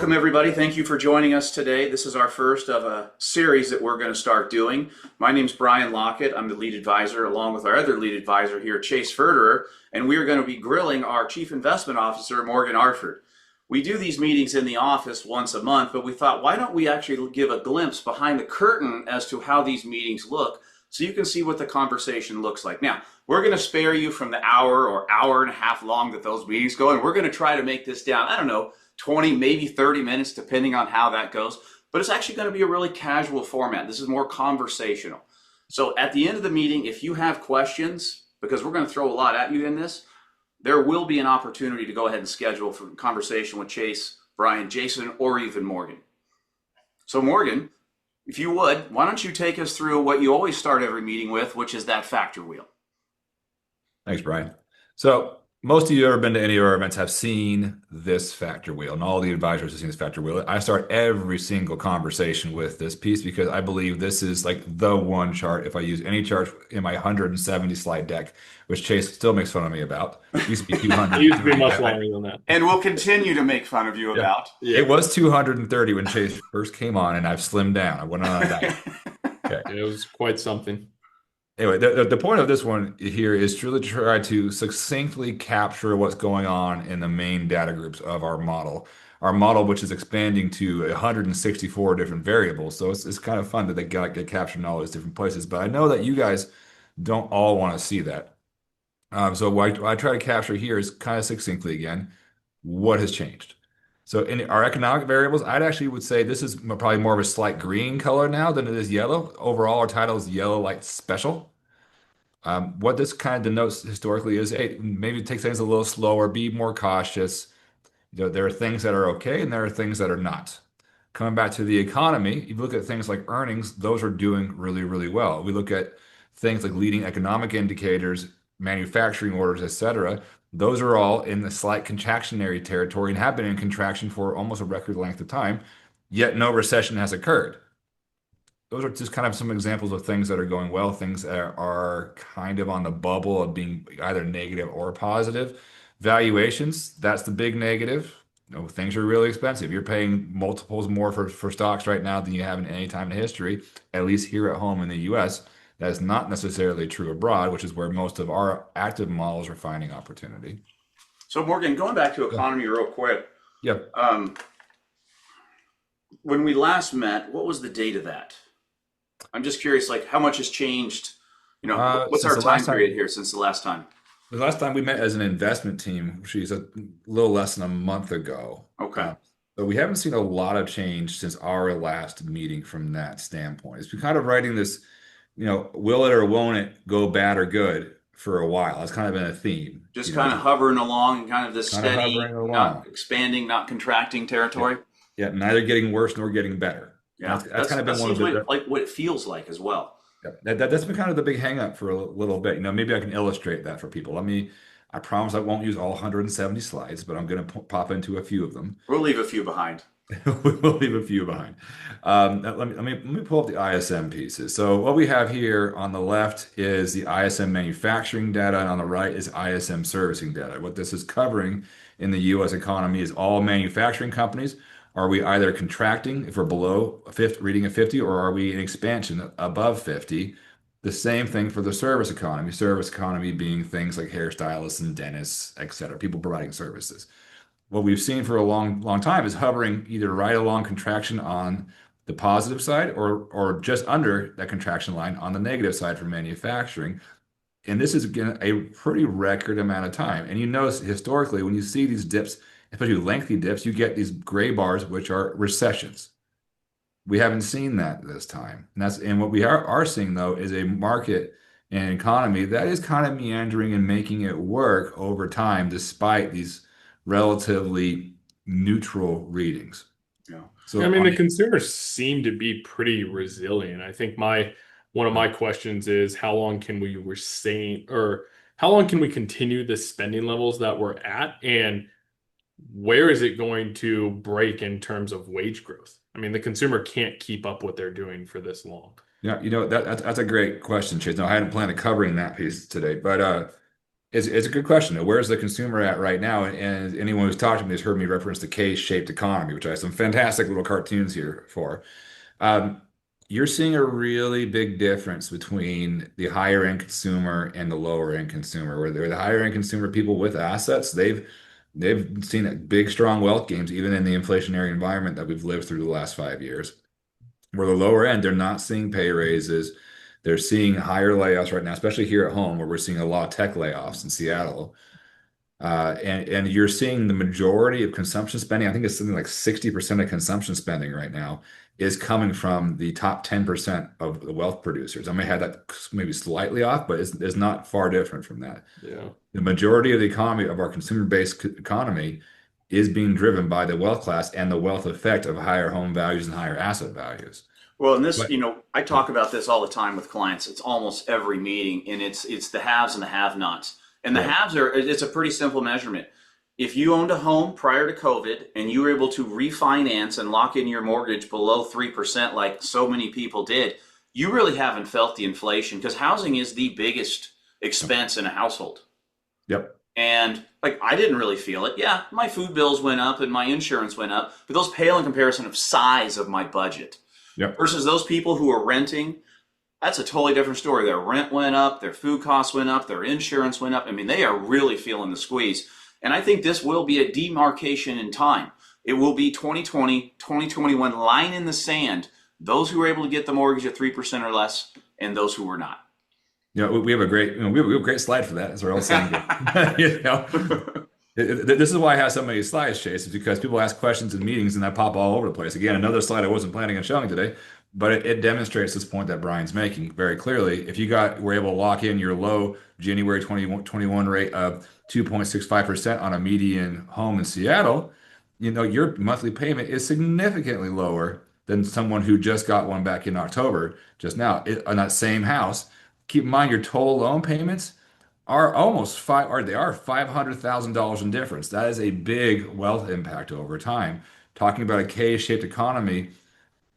Welcome, everybody. Thank you for joining us today. This is our first of a series that we're going to start doing. My name's Brian Lockett. I'm the lead advisor, along with our other lead advisor here, Chase Ferderer, and we are going to be grilling our Chief Investment Officer, Morgan Arford. We do these meetings in the office once a month, but we thought, why don't we actually give a glimpse behind the curtain as to how these meetings look so you can see what the conversation looks like. Now, we're going to spare you from the hour or hour and a half long that those meetings go, and we're going to try to make this down, 20, maybe 30 minutes, depending on how that goes. But it's actually going to be a really casual format. This is more conversational. So at the end of the meeting, if you have questions, because we're going to throw a lot at you in this, there will be an opportunity to go ahead and schedule for conversation with Chase, Brian, Jason, or even Morgan. So Morgan, if you would, why don't you take us through what you always start every meeting with, which is that factor wheel. Thanks, Brian. So most of you who have been to any of our events have seen this factor wheel, and all the advisors have seen this factor wheel. I start every single conversation with this piece because I believe this is like the one chart. If I use any chart in my 170 slide deck, which Chase still makes fun of me about, it used to be 200. It used to be much longer than that. And we'll continue to make fun of you about. Yeah. It was 230 when Chase first came on, and I've slimmed down. I went on a diet. Okay. It was quite something. Anyway, the point of this one here is to really try to succinctly capture what's going on in the main data groups of our model. Our model, which is expanding to 164 different variables. So it's kind of fun that they get captured in all those different places. But I know that you guys don't all want to see that. So what I try to capture here is kind of succinctly again, what has changed. So in our economic variables, I'd actually would say this is probably more of a slight green color now than it is yellow. Overall, our title is yellow light special. What this kind of denotes historically is, hey, maybe take things a little slower, be more cautious. There are things that are okay and there are things that are not. Coming back to the economy, you look at things like earnings, those are doing really, really well. We look at things like leading economic indicators, manufacturing orders, et cetera. Those are all in the slight contractionary territory and have been in contraction for almost a record length of time, yet no recession has occurred. Those are just kind of some examples of things that are going well, things that are kind of on the bubble of being either negative or positive. Valuations, that's the big negative. Things are really expensive. You're paying multiples more for stocks right now than you have in any time in history, at least here at home in the US. That is not necessarily true abroad, which is where most of our active models are finding opportunity. So Morgan, going back to economy real quick. Yeah. When we last met, what was the date of that? I'm just curious, like how much has changed? What's our time period here since the last time? The last time we met as an investment team, she's a little less than a month ago. Okay. But we haven't seen a lot of change since our last meeting from that standpoint. It's been kind of writing this, will it or won't it go bad or good for a while. That's kind of been a theme. Just kind of hovering along, kind of this Kind of steady, hovering along. not expanding, not contracting territory. Yeah, neither getting worse nor getting better. Yeah, That's kind of been one of the like what it feels like as well. Yeah, that's been kind of the big hang up for a little bit. Maybe I can illustrate that for people. I promise I won't use all 170 slides, but I'm going to pop into a few of them. We'll leave a few behind. We'll leave a few behind. Let me pull up the ISM pieces. So what we have here on the left is the ISM manufacturing data, and on the right is ISM servicing data. What this is covering in the U.S. economy is all manufacturing companies. Are we either contracting if we're below a reading of 50, or are we in expansion above 50? The same thing for the service economy. Service economy being things like hairstylists and dentists, et cetera, people providing services. What we've seen for a long, long time is hovering either right along contraction on the positive side or just under that contraction line on the negative side for manufacturing. And this is, again, a pretty record amount of time. And you notice historically, when you see these dips, especially lengthy dips, you get these gray bars, which are recessions. We haven't seen that this time. And what we are seeing, though, is a market and economy that is kind of meandering and making it work over time, despite these relatively neutral readings. Yeah. So the consumers seem to be pretty resilient. I think one of my questions is how long can we continue the spending levels that we're at, and where is it going to break in terms of wage growth? The consumer can't keep up what they're doing for this long. Yeah, that's a great question, Chase. No, I hadn't planned on covering that piece today, but It's a good question. Where's the consumer at right now? And anyone who's talked to me has heard me reference the K-shaped economy, which I have some fantastic little cartoons here for. Um, you're seeing a really big difference between the higher end consumer and the lower end consumer. Where they're the higher end consumer, people with assets, they've seen big, strong wealth gains, even in the inflationary environment that we've lived through the last 5 years. Where the lower end, they're not seeing pay raises. They're seeing higher layoffs right now, especially here at home, where we're seeing a lot of tech layoffs in Seattle. And you're seeing the majority of consumption spending, I think it's something like 60% of consumption spending right now is coming from the top 10% of the wealth producers. I may have that maybe slightly off, but it's not far different from that. Yeah. The majority of the economy of our consumer-based economy is being driven by the wealth class and the wealth effect of higher home values and higher asset values. Well, and this, But I talk about this all the time with clients. It's almost every meeting, and it's the haves and the have-nots. And the right. haves are, it's a pretty simple measurement. If you owned a home prior to COVID and you were able to refinance and lock in your mortgage below 3%, like so many people did, you really haven't felt the inflation because housing is the biggest expense in a household. Yep. And like I didn't really feel it. Yeah, my food bills went up and my insurance went up, but those pale in comparison of size of my budget Yep. versus those people who are renting. That's a totally different story. Their rent went up, their food costs went up, their insurance went up. I mean, they are really feeling the squeeze. And I think this will be a demarcation in time. It will be 2020, 2021 line in the sand. Those who were able to get the mortgage at 3% or less and those who were not. We have a great, we have a great slide for that, as we're all saying here. You know, this is why I have so many slides, Chase, is because people ask questions in meetings and I pop all over the place. Again, another slide I wasn't planning on showing today, but it demonstrates this point that Brian's making very clearly. If you were able to lock in your low January 2021 rate of 2.65% on a median home in Seattle, your monthly payment is significantly lower than someone who just got one back in October just now on that same house. Keep in mind your total loan payments are almost five, or they are $500,000 in difference. That is a big wealth impact over time. Talking about a K-shaped economy,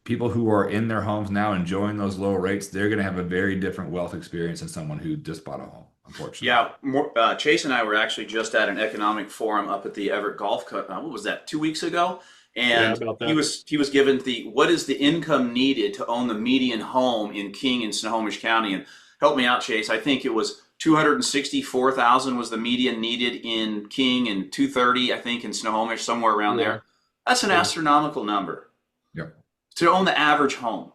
people who are in their homes now enjoying those low rates, they're going to have a very different wealth experience than someone who just bought a home, unfortunately. Yeah, Chase and I were actually just at an economic forum up at the Everett Golf Club. What was that? 2 weeks ago, Yeah, and about he that. was he was given the what is the income needed to own the median home in King and Snohomish County, and help me out, Chase. I think it was 264,000 was the median needed in King and 230, I think, in Snohomish, somewhere around Yeah. there. That's an Yeah. astronomical number Yep. to own the average home.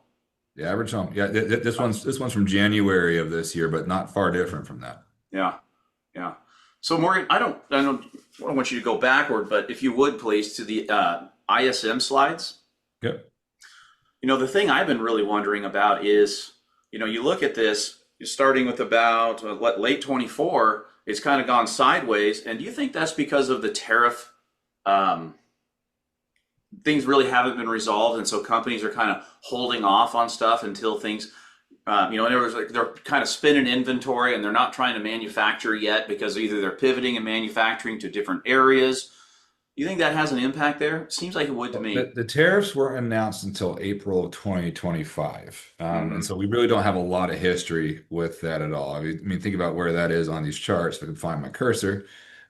The average home. Yeah, this one's from January of this year, but not far different from that. Yeah, yeah. So Morgan, I don't want you to go backward, but if you would please to the ISM slides. Yep. The thing I've been really wondering about is, you look at this, you're starting with about what late 24, it's kind of gone sideways. And do you think that's because of the tariff? Um, Things really haven't been resolved, and so companies are kind of holding off on stuff until things, in other words, like they're kind of spinning inventory and they're not trying to manufacture yet because either they're pivoting and manufacturing to different areas. You think that has an impact there? Seems like it would to Well, me. the tariffs weren't announced until April of 2025. And Hmm. so we really don't have a lot of history with that at all. I mean, think about where that is on these charts. If I can find my cursor,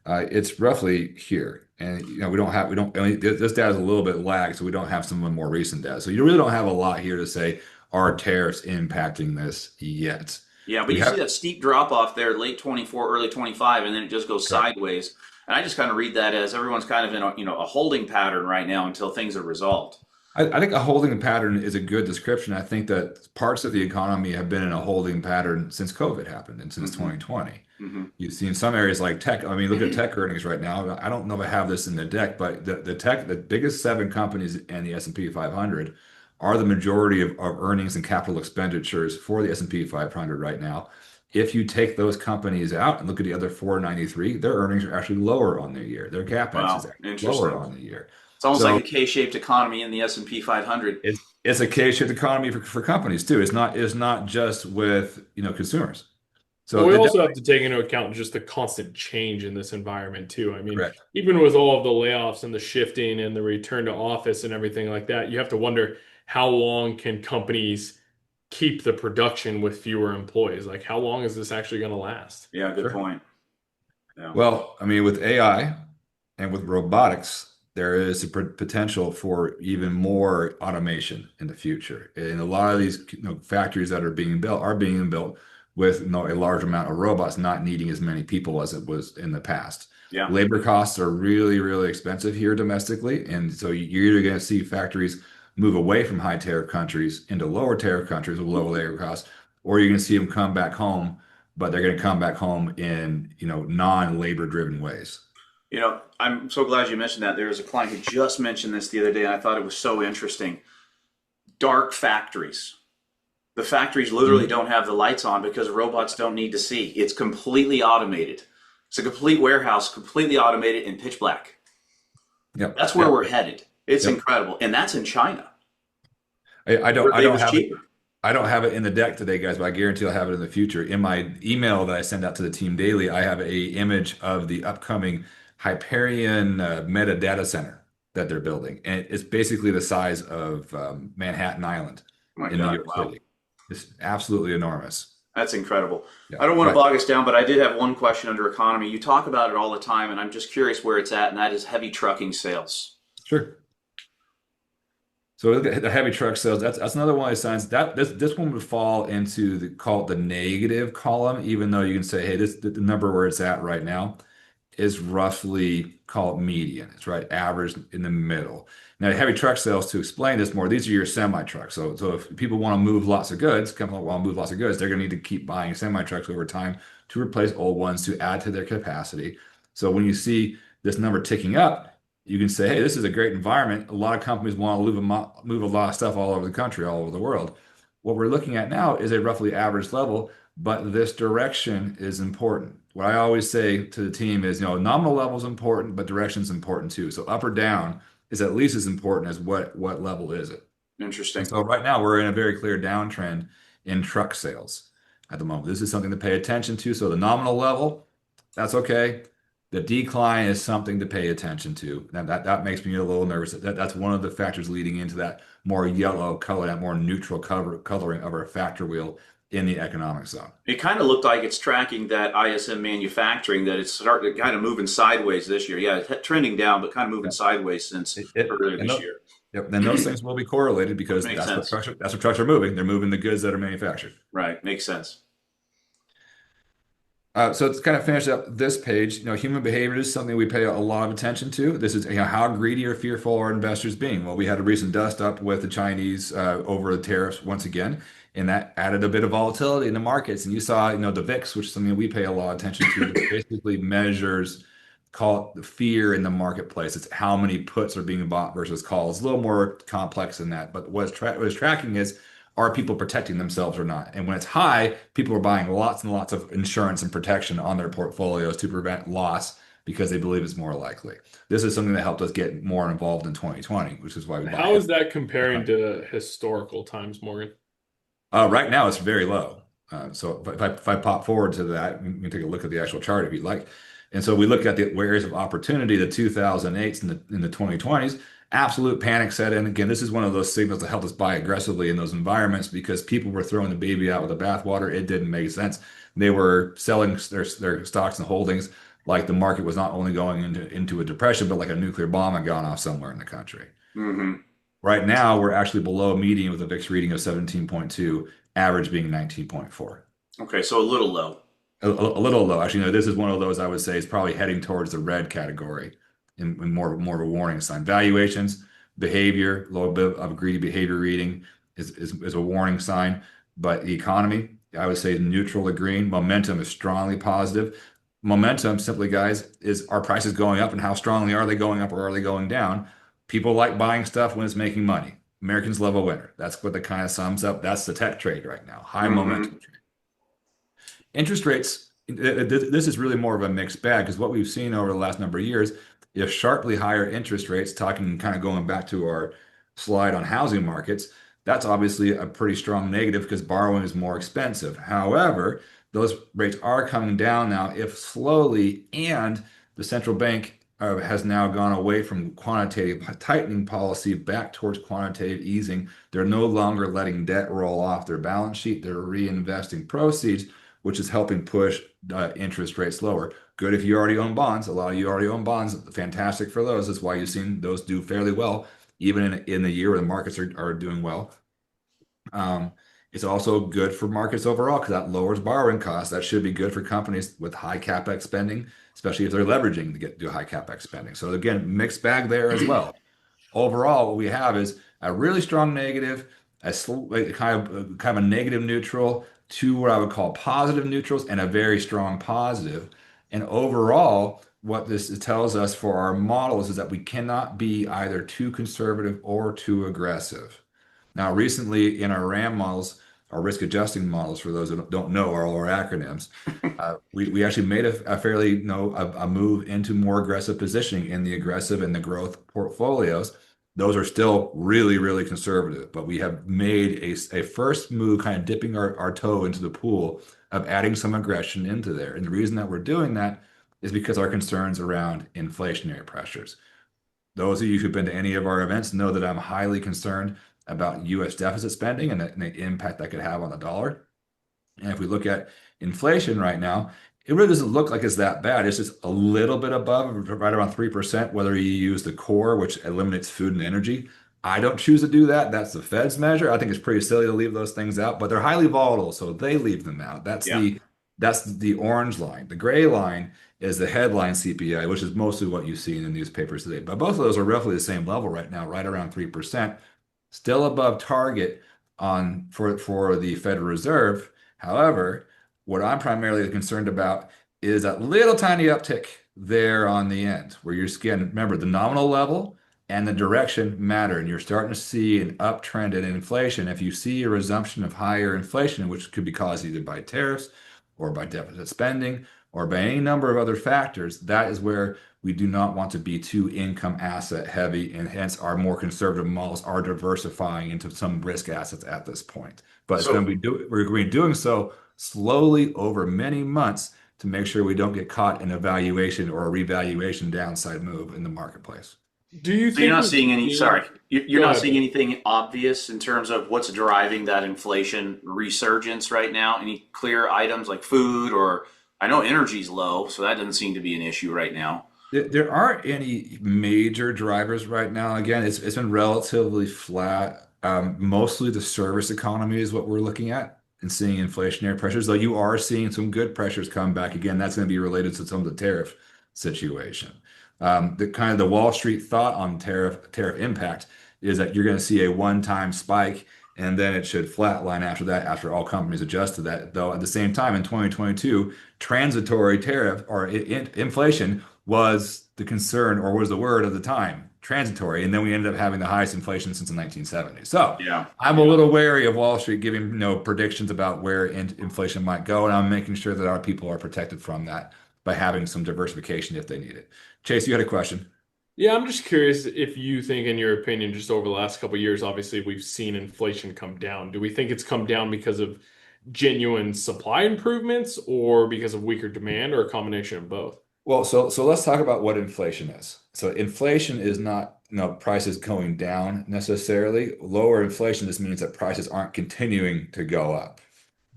it's roughly here. And we don't, I mean, this data is a little bit lagged, so we don't have some of the more recent data. So you really don't have a lot here to say, are tariffs impacting this yet? Yeah, but We you see have, that steep drop off there, late 24, early 25, and then it just goes correct. sideways. And I just kind of read that as everyone's kind of in a holding pattern right now until things are resolved. I think a holding pattern is a good description. I think that parts of the economy have been in a holding pattern since COVID happened and since Hmm. 2020. Hmm. You've seen some areas like tech. I mean, look at tech earnings right now. I don't know if I have this in the deck, but the biggest seven companies in the S&P 500 are the majority of earnings and capital expenditures for the S&P 500 right now. If you take those companies out and look at the other 493, their earnings are actually lower on the year. Their CapEx is Wow, actually lower interesting. on the year. It's almost like So a K-shaped economy in the S&P 500. it's a K-shaped economy for companies too. It's not just with consumers. Well, So we it also have definitely to take into account just the constant change in this environment too. I mean, correct. even with all of the layoffs and the shifting and the return to office and everything like that, you have to wonder how long can companies keep the production with fewer employees? Like, how long is this actually going to last? Yeah, good Sure. point. Yeah. Well, I mean, with AI and with robotics, there is a potential for even more automation in the future. And a lot of these, factories that are being built with, a large amount of robots, not needing as many people as it was in the past. Yeah. Labor costs are really, really expensive here domestically, and so you're either going to see factories move away from high tariff countries into lower tariff countries with lower labor costs, or you're going to see them come back home, but they're going to come back home in, non-labor driven ways. I'm so glad you mentioned that. There was a client who just mentioned this the other day, and I thought it was so interesting. Dark factories. The factories literally Mhm. don't have the lights on because robots don't need to see. It's completely automated. It's a complete warehouse, completely automated in pitch black. Yep. That's where Yep. we're headed. It's Yep. incredible. And that's in China, I where don't labor's have it. cheaper. I don't have it in the deck today, guys, but I guarantee I'll have it in the future. In my email that I send out to the team daily, I have a image of the upcoming Hyperion Meta data center that they're building, and it's basically the size of Manhattan Island Oh my in New God, York wow. City. It's absolutely enormous. That's incredible. Yeah, I don't want to but bog us down, but I did have one question under economy. You talk about it all the time, and I'm just curious where it's at, and that is heavy trucking sales. sure. So look at the heavy truck sales. That's another one of the signs that this one would fall into the call it the negative column, even though you can say, hey, this the number where it's at right now is roughly call it median. It's right average in the middle. Now, heavy truck sales, to explain this more, these are your semi trucks. So if people want to move lots of goods, companies want to move lots of goods, they're going to need to keep buying semi trucks over time to replace old ones to add to their capacity. So when you see this number ticking up, you can say, hey, this is a great environment. A lot of companies want to move a lot of stuff all over the country, all over the world. What we're looking at now is a roughly average level, but this direction is important. What I always say to the team is, nominal level is important, but direction is important too. So up or down is at least as important as what level is it. And Interesting. so right now we're in a very clear downtrend in truck sales at the moment. This is something to pay attention to. So the nominal level, that's okay. The decline is something to pay attention to. That makes me a little nervous. That's one of the factors leading into that more yellow color, that more neutral coloring of our factor wheel in the economic zone. It kind of looked like it's tracking that ISM manufacturing, that it's starting kind of moving sideways this year. Yeah, it's trending down, but kind of moving Yeah. sideways since earlier And this year. yep, then those things will be correlated Which because makes sense. that's what trucks are moving. They're moving the goods that are manufactured. Right, makes sense. So to kind of finish up this page, human behavior is something we pay a lot of attention to. This is, how greedy or fearful are investors being? Well, we had a recent dust up with the Chinese over the tariffs once again, and that added a bit of volatility in the markets. And you saw, the VIX, which is something we pay a lot of attention to, which basically measures, call it the fear in the marketplace. It's how many puts are being bought versus calls. It's a little more complex than that. But what it's tracking is, are people protecting themselves or not? And when it's high, people are buying lots and lots of insurance and protection on their portfolios to prevent loss because they believe it's more likely. This is something that helped us get more involved in 2020, which is why we bought How is that heavy. comparing to historical times, Morgan? Right now, it's very low. So if I pop forward to that, we can take a look at the actual chart if you'd like. And so we look at the areas of opportunity, the 2008s and the 2020s. Absolute panic set in. Again, this is one of those signals that helped us buy aggressively in those environments because people were throwing the baby out with the bathwater. It didn't make sense. They were selling their stocks and holdings like the market was not only going into a depression, but like a nuclear bomb had gone off somewhere in the country. Hmm. Right now, we're actually below median with a VIX reading of 17.2, average being 19.4. Okay, so a little low. A little low. Actually, no, this is one of those I would say is probably heading towards the red category in more of a warning sign. Valuations, behavior, a little bit of a greedy behavior reading is a warning sign. But the economy, I would say neutral to green. Momentum is strongly positive. Momentum, simply, guys, is are prices going up and how strongly are they going up or are they going down? People like buying stuff when it's making money. Americans love a winner. That's what that kind of sums up. That's the tech trade right now. High Hmm. momentum. Interest rates, this is really more of a mixed bag because what we've seen over the last number of years is sharply higher interest rates, talking kind of going back to our slide on housing markets. That's obviously a pretty strong negative because borrowing is more expensive. However, those rates are coming down now, if slowly, and the central bank has now gone away from quantitative tightening policy back towards quantitative easing. They're no longer letting debt roll off their balance sheet. They're reinvesting proceeds, which is helping push interest rates lower. Good if you already own bonds. A lot of you already own bonds. Fantastic for those. That's why you've seen those do fairly well, even in the year where the markets are doing well. Um, it's also good for markets overall because that lowers borrowing costs. That should be good for companies with high capex spending, especially if they're leveraging to do high capex spending. So again, mixed bag there as well. Overall, what we have is a really strong negative, like kind of a negative neutral, two what I would call positive neutrals, and a very strong positive. And overall, what this tells us for our models is that we cannot be either too conservative or too aggressive. Now, recently in our RAM models, our risk adjusting models, for those that don't know, are all our acronyms. We actually made a fairly, a move into more aggressive positioning in the aggressive and the growth portfolios. Those are still really, really conservative, but we have made a first move, kind of dipping our toe into the pool of adding some aggression into there. And the reason that we're doing that is because our concerns around inflationary pressures. Those of you who've been to any of our events know that I'm highly concerned about US deficit spending and the impact that could have on the dollar. And if we look at inflation right now, it really doesn't look like it's that bad. It's just a little bit above, right around 3%, whether you use the core, which eliminates food and energy. I don't choose to do that. That's the Fed's measure. I think it's pretty silly to leave those things out, but they're highly volatile, so they leave them out. Yeah. That's the orange line. The gray line is the headline CPI, which is mostly what you see in the newspapers today. But both of those are roughly the same level right now, right around 3%, still above target for the Federal Reserve. However, what I'm primarily concerned about is that little tiny uptick there on the end, where you're again, remember the nominal level and the direction matter, and you're starting to see an uptrend in inflation. If you see a resumption of higher inflation, which could be caused either by tariffs or by deficit spending or by any number of other factors, that is where we do not want to be too income asset heavy, and hence our more conservative models are diversifying into some risk assets at this point. But it's going to be we're going to be doing so slowly over many months to make sure we don't get caught in a valuation or a revaluation downside move in the marketplace. Do you So you're think not we're seeing any, seeing- sorry, you're Go not ahead. seeing anything obvious in terms of what's driving that inflation resurgence right now? Any clear items like food, or I know energy's low, so that doesn't seem to be an issue right now. There aren't any major drivers right now. Again, it's been relatively flat. Mostly the service economy is what we're looking at and seeing inflationary pressures, though you are seeing some good pressures come back. Again, that's going to be related to some of the tariff situation. The kind of the Wall Street thought on tariff impact is that you're going to see a one-time spike and then it should flatline after that, after all companies adjust to that. Though at the same time, in 2022, transitory tariff or inflation was the concern or was the word of the time, transitory. And then we ended up having the highest inflation since the 1970s. So Yeah. I'm a little wary of Wall Street giving predictions about where inflation might go. And I'm making sure that our people are protected from that by having some diversification if they need it. Chase, you had a question. Yeah, I'm just curious if you think, in your opinion, just over the last couple of years, obviously we've seen inflation come down. Do we think it's come down because of genuine supply improvements or because of weaker demand or a combination of both? Well, so let's talk about what inflation is. So inflation is not, prices going down necessarily. Lower inflation just means that prices aren't continuing to go up.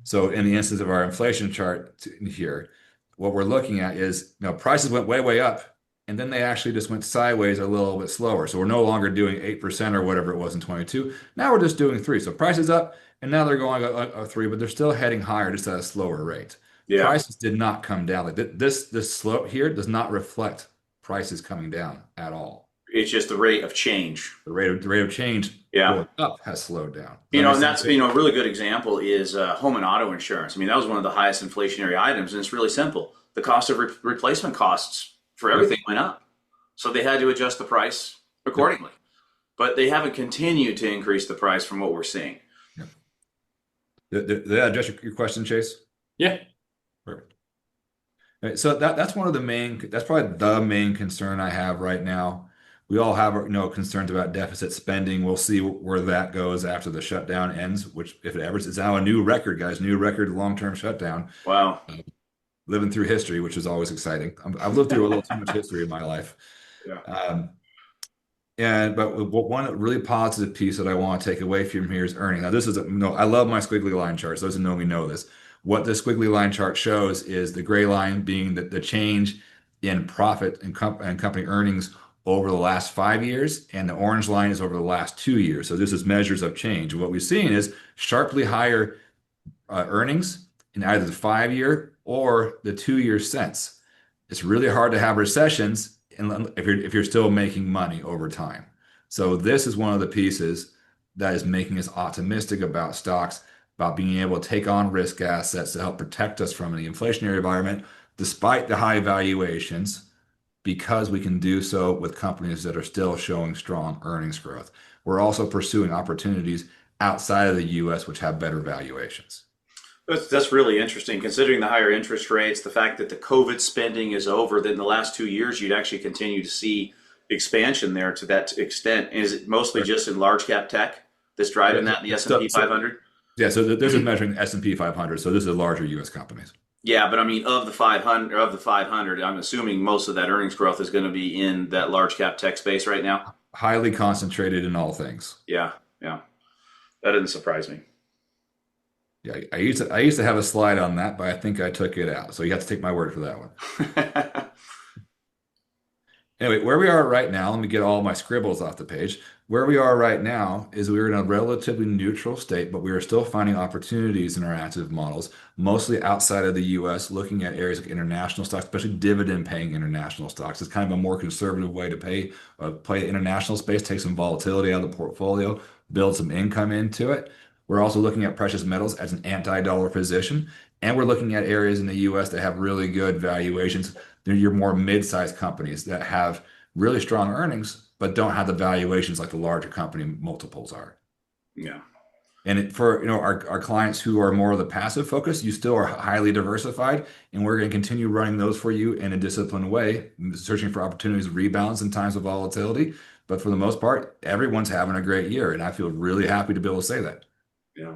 So in the instance of our inflation chart here, what we're looking at is, prices went way, way up, and then they actually just went sideways a little bit slower. So we're no longer doing 8% or whatever it was in 22. Now we're just doing 3. So prices up, and now they're going a 3, but they're still heading higher just at a slower rate. Yeah. Prices did not come down. Like this slope here does not reflect prices coming down at all. It's just the rate of change. The rate of change Yeah. going up has slowed down. And that's, a really good example is home and auto insurance. I mean, that was one of the highest inflationary items, and it's really simple. The cost of replacement costs for everything went up. So they had to adjust the price accordingly. But they haven't continued to increase the price from what we're seeing. Yeah. Did that address your question, Chase? Yeah. Perfect. All right, so that's that's probably the main concern I have right now. We all have, concerns about deficit spending. We'll see where that goes after the shutdown ends, which if it ever is now a new record, guys, new record long-term shutdown. Wow. Living through history, which is always exciting. I've lived through a little too much history in my life. Yeah. But one really positive piece that I want to take away from here is earning. Now, this is I love my squiggly line charts. Those who know me know this. What the squiggly line chart shows is the gray line being the change in profit and company earnings over the last 5 years, and the orange line is over the last 2 years. So this is measures of change. And what we've seen is sharply higher earnings in either the 5 year or the 2 year since. It's really hard to have recessions if you're still making money over time. So this is one of the pieces that is making us optimistic about stocks, about being able to take on risk assets to help protect us from the inflationary environment, despite the high valuations, because we can do so with companies that are still showing strong earnings growth. We're also pursuing opportunities outside of the US, which have better valuations. That's really interesting, considering the higher interest rates, the fact that the COVID spending is over. That in the last 2 years, you'd actually continue to see expansion there to that extent. Is it mostly just in large cap tech that's driving that in the S&P 500? Yeah, so this is measuring the S&P 500. So this is larger US companies. Yeah, but I mean, of the 500, I'm assuming most of that earnings growth is going to be in that large cap tech space right now. Highly concentrated in all things. Yeah, yeah, that doesn't surprise me. Yeah, I used to have a slide on that, but I think I took it out. So you have to take my word for that one. Anyway, where we are right now, let me get all my scribbles off the page. Where we are right now is we're in a relatively neutral state, but we are still finding opportunities in our active models, mostly outside of the US, looking at areas like international stocks, especially dividend-paying international stocks. It's kind of a more conservative way to play the international space, take some volatility out of the portfolio, build some income into it. We're also looking at precious metals as an anti-dollar position, and we're looking at areas in the US that have really good valuations. They're your more mid-sized companies that have really strong earnings, but don't have the valuations like the larger company multiples are. Yeah. And for our clients who are more of the passive focus, you still are highly diversified, and we're going to continue running those for you in a disciplined way, searching for opportunities, rebounds in times of volatility. But for the most part, everyone's having a great year, and I feel really happy to be able to say that. Yeah.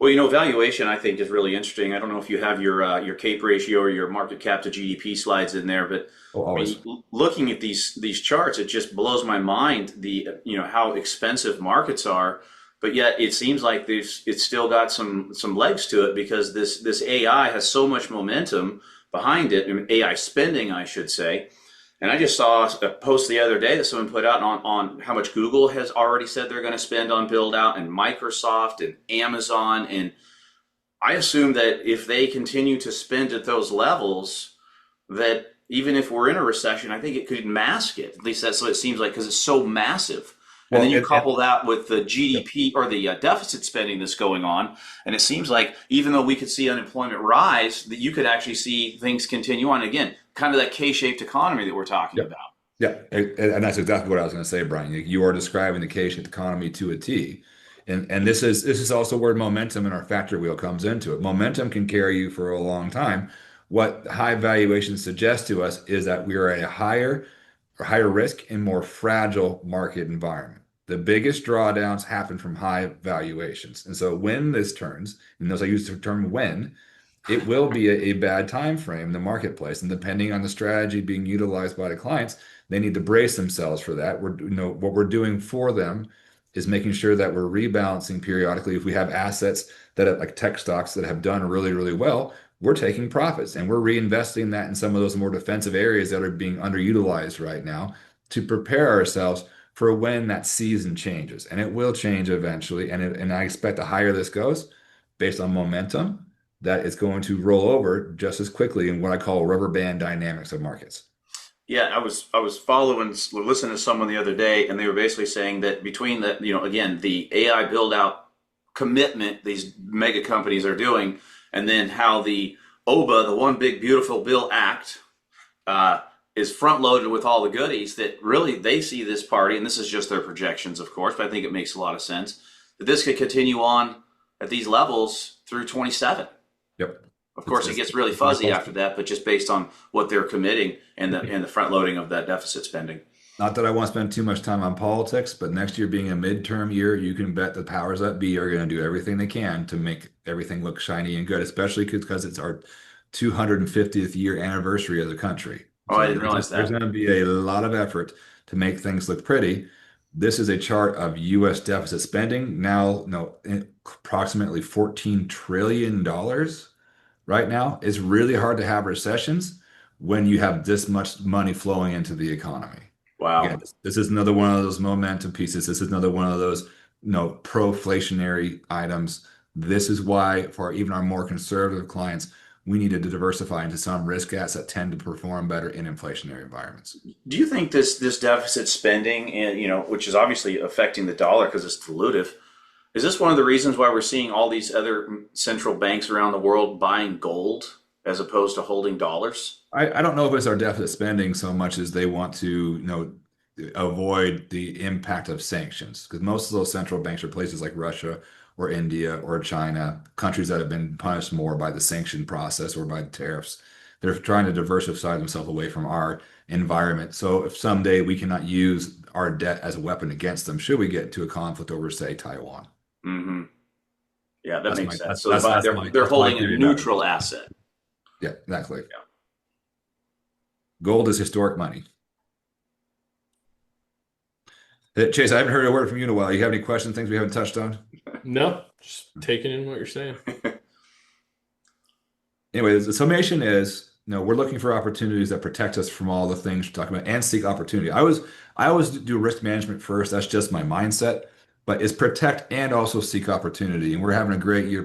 Well, valuation I think is really interesting. I don't know if you have your CAPE ratio or your market cap to GDP slides in there, but Oh, I always. mean, looking at these charts, it just blows my mind how expensive markets are. But yet it seems like it's still got some legs to it because this AI has so much momentum behind it, and AI spending, I should say. And I just saw a post the other day that someone put out on how much Google has already said they're going to spend on build out, and Microsoft and Amazon. And I assume that if they continue to spend at those levels, that even if we're in a recession, I think it could mask it. At least that's what it seems like because it's so massive. And Well, then you and couple that with the GDP or the deficit spending that's going on, and it seems like even though we could see unemployment rise, that you could actually see things continue on again, kind of that K-shaped economy that we're talking yeah, about. yeah, and that's exactly what I was going to say, Brian. You are describing the K-shaped economy to a T, and this is also where momentum in our factor wheel comes into it. Momentum can carry you for a long time. What high valuations suggest to us is that we are at a higher risk and more fragile market environment. The biggest drawdowns happen from high valuations, and so when this turns, and notice I use the term when, it will be a bad time frame in the marketplace, and depending on the strategy being utilized by the clients, they need to brace themselves for that. What we're doing for them is making sure that we're rebalancing periodically. If we have assets that are like tech stocks that have done really, really well, we're taking profits and we're reinvesting that in some of those more defensive areas that are being underutilized right now to prepare ourselves for when that season changes. And it will change eventually. And I expect the higher this goes, based on momentum, that it's going to roll over just as quickly in what I call rubber band dynamics of markets. Yeah, I was listening to someone the other day, and they were basically saying that between again, the AI build out commitment these mega companies are doing, and then how the OBA, the One Big Beautiful Bill Act, is front loaded with all the goodies, that really they see this party, and this is just their projections, of course, but I think it makes a lot of sense that this could continue on at these levels through 27. Yep. Of course, it gets really fuzzy after that, but just based on what they're committing and the front loading of that deficit spending. Not that I want to spend too much time on politics, but next year being a midterm year, you can bet the powers that be are going to do everything they can to make everything look shiny and good, especially because it's our 250th year anniversary as a country. Oh, So I didn't realize there's that. going to be a lot of effort to make things look pretty. This is a chart of U.S. deficit spending now, no, approximately $14 trillion right now. It's really hard to have recessions when you have this much money flowing into the economy. Again, Wow. this is another one of those momentum pieces. This is another one of those, pro-inflationary items. This is why, for even our more conservative clients, we needed to diversify into some risk assets that tend to perform better in inflationary environments. Do you think this deficit spending, and which is obviously affecting the dollar because it's dilutive, is this one of the reasons why we're seeing all these other central banks around the world buying gold as opposed to holding dollars? I don't know if it's our deficit spending so much as they want to, avoid the impact of sanctions, because most of those central banks are places like Russia or India or China, countries that have been punished more by the sanction process or by the tariffs. They're trying to diversify themselves away from our environment. So if someday we cannot use our debt as a weapon against them, should we get into a conflict over, say, Taiwan? Hmm. Yeah, that That's makes my sense. that's So they're that's my holding a theory about it. neutral asset. Yeah, exactly. Yeah. Gold is historic money. Chase, I haven't heard a word from you in a while. You have any questions, things we haven't touched on? No, just taking in what you're saying. Anyways, the summation is, we're looking for opportunities that protect us from all the things we're talking about and seek opportunity. I always do risk management first. That's just my mindset, but it's protect and also seek opportunity. And we're having a great year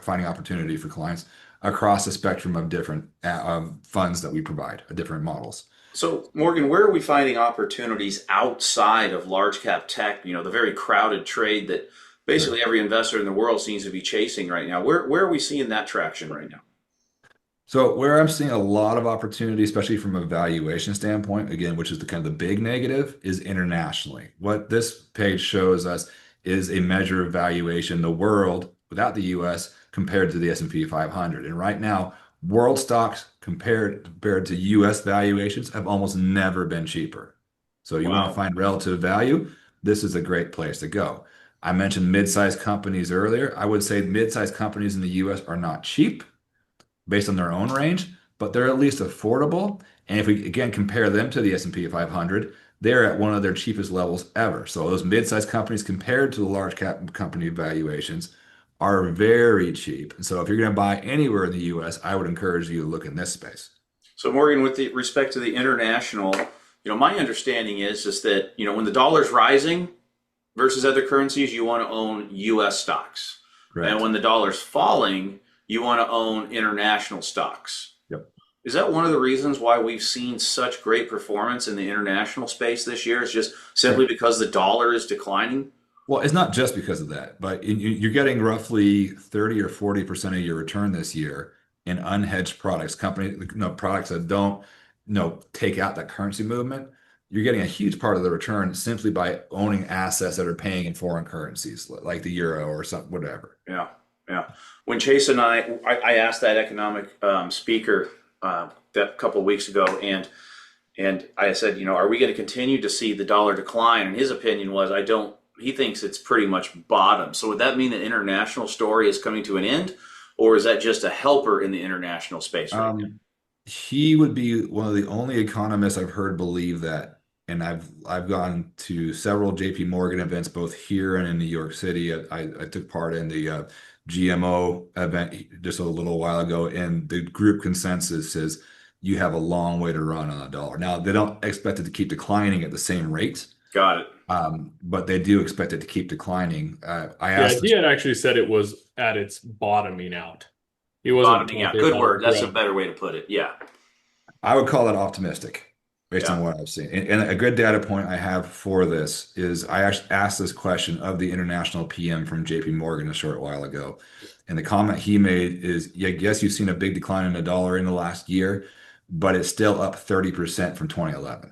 finding opportunity for clients across the spectrum of different funds that we provide, different models. So, Morgan, where are we finding opportunities outside of large cap tech? The very crowded trade that Sure. basically every investor in the world seems to be chasing right now. Where are we seeing that traction right now? So where I'm seeing a lot of opportunity, especially from a valuation standpoint, again, which is the kind of the big negative, is internationally. What this page shows us is a measure of valuation, the world without the US compared to the S&P 500. And right now, world stocks compared to US valuations have almost never been cheaper. So you want to Wow. find relative value, this is a great place to go. I mentioned mid-sized companies earlier. I would say mid-sized companies in the US are not cheap based on their own range, but they're at least affordable. And if we again compare them to the S&P 500, they're at one of their cheapest levels ever. So those mid-sized companies compared to the large cap company valuations are very cheap. And so if you're going to buy anywhere in the US, I would encourage you to look in this space. So, Morgan, with the respect to the international, my understanding is just that, when the dollar's rising versus other currencies, you want to own US stocks. And Correct. when the dollar's falling, you want to own international stocks. Yep. Is that one of the reasons why we've seen such great performance in the international space this year? It's just simply because the dollar is declining? Well, it's not just because of that, but you're getting roughly 30 or 40% of your return this year in unhedged products, products that don't, take out that currency movement. You're getting a huge part of the return simply by owning assets that are paying in foreign currencies, like the euro or something, whatever. Yeah, yeah. When Chase and I asked that economic speaker that couple of weeks ago, and I said, are we going to continue to see the dollar decline? And his opinion was, I don't. He thinks it's pretty much bottom. So would that mean the international story is coming to an end, or is that just a helper in the international space right now? Um, he would be one of the only economists I've heard believe that. And I've gone to several JP Morgan events, both here and in New York City. I took part in the GMO event just a little while ago, and the group consensus is you have a long way to run on a dollar. Now, they don't expect it to keep declining at the same rate, Got it. but they do expect it to keep declining. I Yeah, asked he this. had actually said it was at its bottoming out. He wasn't Bottoming out. talking Good about word. it That's a growing. better way to put it. Yeah. I would call that optimistic based on Yeah. what I've seen. And a good data point I have for this is I actually asked this question of the international PM from JP Morgan a short while ago. And the comment he made is, yeah, yes, you've seen a big decline in the dollar in the last year, but it's still up 30% from 2011.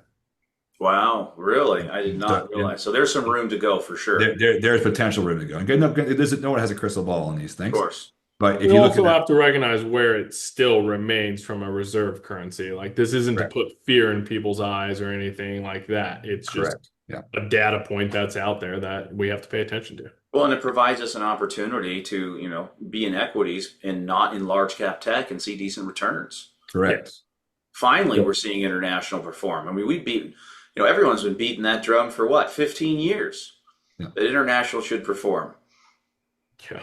Wow. Really? I did So not realize. So there's some room to go for sure. there's potential room to go. And good, no, no one has a crystal ball on these Of things. course. But if We you look at also that, have to recognize where it still remains from a reserve currency. Like this isn't to correct, put fear in people's eyes or anything like that. It's just correct. Yeah. a data point that's out there that we have to pay attention to. Well, and it provides us an opportunity to, be in equities and not in large cap tech and see decent returns. Yeah. Correct. Finally, Yep. we're seeing international perform. I mean, we beat, everyone's been beating that drum for what, 15 years? Yeah. That international should perform. Yeah.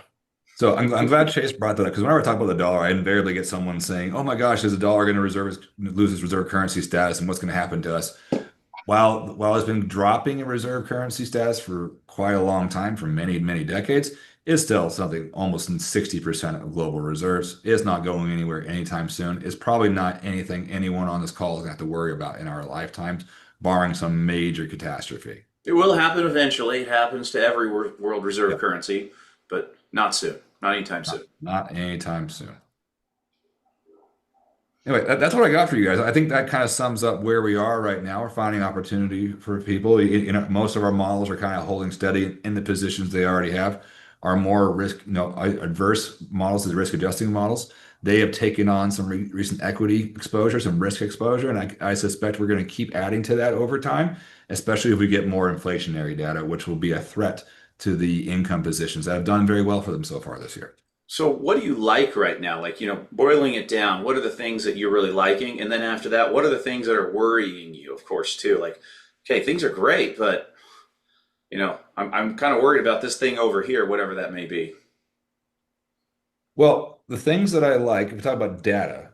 So I'm glad Chase brought that up because whenever I talk about the dollar, I invariably get someone saying, "Oh my gosh, is the dollar going to lose its reserve currency status, and what's going to happen to us?" While it's been dropping in reserve currency status for quite a long time, for many decades, it's still something almost in 60% of global reserves. It's not going anywhere anytime soon. It's probably not anything anyone on this call is going to have to worry about in our lifetimes, barring some major catastrophe. It will happen eventually. It happens to every world reserve Yep. currency, but not soon. Not anytime soon. Not anytime soon. Anyway, that's what I got for you guys. I think that kind of sums up where we are right now. We're finding opportunity for people. Most of our models are kind of holding steady in the positions they already have. Our more risk, adverse models, the risk adjusting models, they have taken on some recent equity exposure, some risk exposure, and I suspect we're going to keep adding to that over time, especially if we get more inflationary data, which will be a threat to the income positions that have done very well for them so far this year. So what do you like right now? Like, boiling it down, what are the things that you're really liking? And then after that, what are the things that are worrying you, of course, too? Like, okay, things are great, but, I'm kind of worried about this thing over here, whatever that may be. Well, the things that I like, if we talk about data,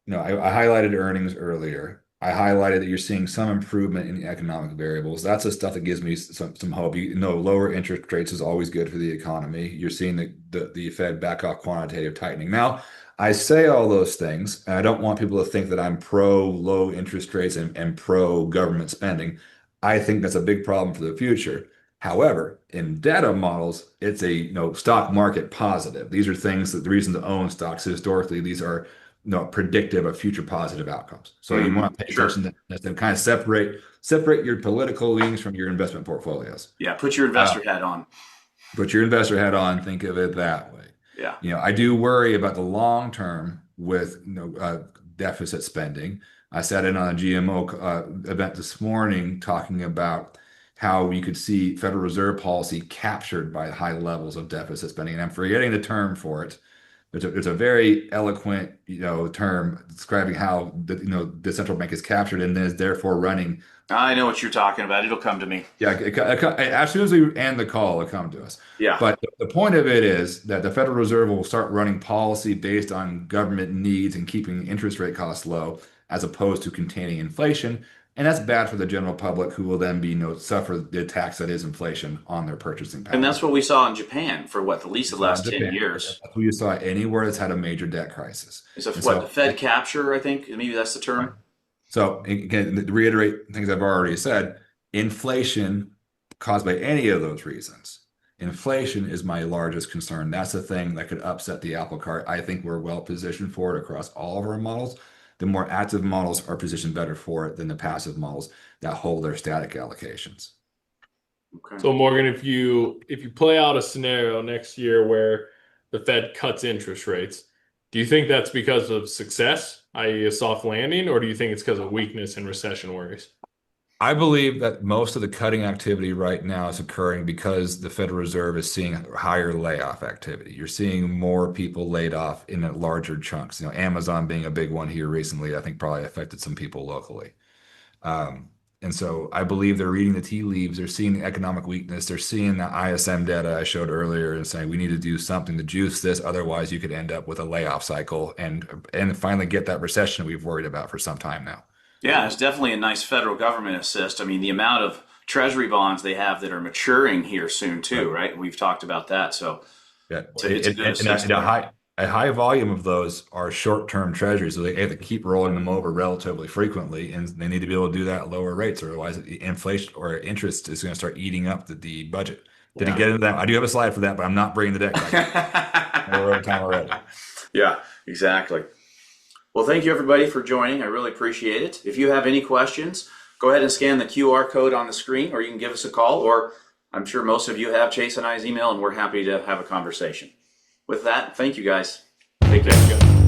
I highlighted earnings earlier. I highlighted that you're seeing some improvement in the economic variables. That's the stuff that gives me some hope. Lower interest rates is always good for the economy. You're seeing the Fed back off quantitative tightening. Now, I say all those things, and I don't want people to think that I'm pro low interest rates and pro government spending. I think that's a big problem for the future. However, in data models, it's a stock market positive. These are things that the reason to own stocks historically, these are predictive of future positive outcomes. So you want to pay Sure. attention to kind of separate your political leanings from your investment portfolios. Yeah, put your investor hat on. Put your investor hat on, think of it that way. Yeah. I do worry about the long term with deficit spending. I sat in on a GMO event this morning talking about how we could see Federal Reserve policy captured by high levels of deficit spending. And I'm forgetting the term for it. It's a very eloquent, term describing how the central bank is captured and is therefore running. I know what you're talking about. It'll come to me. Yeah, as soon as we end the call, it'll come to us. Yeah. But the point of it is that the Federal Reserve will start running policy based on government needs and keeping interest rate costs low, as opposed to containing inflation. And that's bad for the general public, who will then suffer the tax that is inflation on their purchasing power. And that's what we saw in Japan for the least of the last 10 years. That's what you saw anywhere that's had a major debt crisis. Is the Fed capture, I think? Maybe that's the term. Right. So again, to reiterate things I've already said, inflation caused by any of those reasons. Inflation is my largest concern. That's the thing that could upset the apple cart. I think we're well positioned for it across all of our models. The more active models are positioned better for it than the passive models that hold their static allocations. Okay. So Morgan, if you play out a scenario next year where the Fed cuts interest rates, do you think that's because of success, i.e. a soft landing, or do you think it's because of weakness and recession worries? I believe that most of the cutting activity right now is occurring because the Federal Reserve is seeing higher layoff activity. You're seeing more people laid off in larger chunks. Amazon being a big one here recently, I think probably affected some people locally. And so I believe they're reading the tea leaves. They're seeing the economic weakness. They're seeing the ISM data I showed earlier and saying we need to do something to juice this. Otherwise, you could end up with a layoff cycle and finally get that recession we've worried about for some time now. Yeah, it's definitely a nice federal government assist. I mean, the amount of treasury bonds they have that are maturing here soon too, right? We've talked about that. So yeah, it's a good assist. A high volume of those are short-term treasuries, so they have to keep rolling them over relatively frequently, and they need to be able to do that at lower rates, or otherwise inflation or interest is going to start eating up the budget. Didn't get into that. I do have a slide for that, but I'm not bringing the deck back. We're over time already. Yeah, exactly. Well, thank you everybody for joining. I really appreciate it. If you have any questions, go ahead and scan the QR code on the screen, or you can give us a call, or I'm sure most of you have Chase and I's email, and we're happy to have a conversation. With that, thank you guys. Take care.